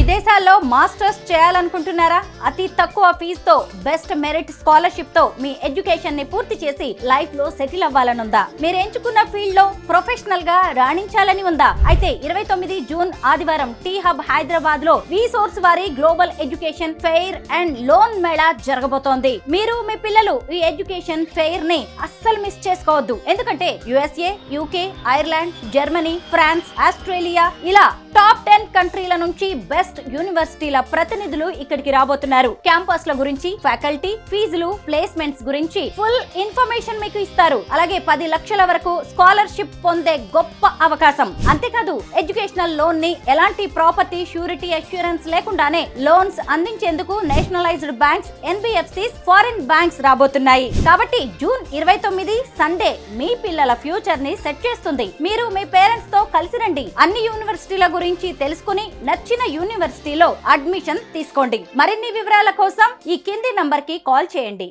విదేశాల్లో మాస్టర్స్ చేయాలనుకుంటున్నారా? అతి తక్కువ ఫీజుతో బెస్ట్ మెరిట్ స్కాలర్షిప్ తో మీ ఎడ్యుకేషన్ ని పూర్తి చేసి లైఫ్ లో సెటిల్ అవ్వాలనుందా? మీరు ఎంచుకున్న ఫీల్డ్ లో ప్రొఫెషనల్ గా రాణించాలని ఉందా? అయితే 29 జూన్ ఆదివారం టీ హబ్ హైదరాబాద్ లో రీసోర్స్ వారి global education fair and loan Mela జరగబోతోంది. మీరు మీ పిల్లలు ఈ ఎడ్యుకేషన్ ఫెయిర్ ని అస్సలు మిస్ చేసుకోవద్దు. ఎందుకంటే USA, UK, Ireland, Germany, France, Australia ఇలా టాప్ 10 కంట్రీల నుంచి బెస్ట్ యూనివర్సిటీల ప్రతినిధులు ఇక్కడికి రాబోతున్నారు. క్యాంపస్ల గురించి, ఫ్యాకల్టీ, ఫీజులు, ప్లేస్మెంట్స్ గురించి ఫుల్ ఇన్ఫర్మేషన్ మీకు ఇస్తారు. అలాగే 10 లక్షల వరకు స్కాలర్షిప్ పొందే గొప్ప అవకాశం. అంతేకాదు ఎడ్యుకేషనల్ లోన్ ని ఎలాంటి ప్రాపర్టీ షూరిటీ అష్యూరెన్స్ లేకుండానే లోన్స్ అందించేందుకు nationalised banks, NBFCs, foreign banks రాబోతున్నాయి. కాబట్టి జూన్ 29 సండే మీ పిల్లల ఫ్యూచర్ ని సెట్ చేస్తుంది. మీరు మీ పేరెంట్స్ తో కలిసి రండి. అన్ని యూనివర్సిటీల గురించి తెలుసుకుని నచ్చిన యూనివర్సిటీలో అడ్మిషన్ తీసుకోండి. మరిన్ని వివరాల కోసం ఈ కింది నంబర్ కి కాల్ చేయండి.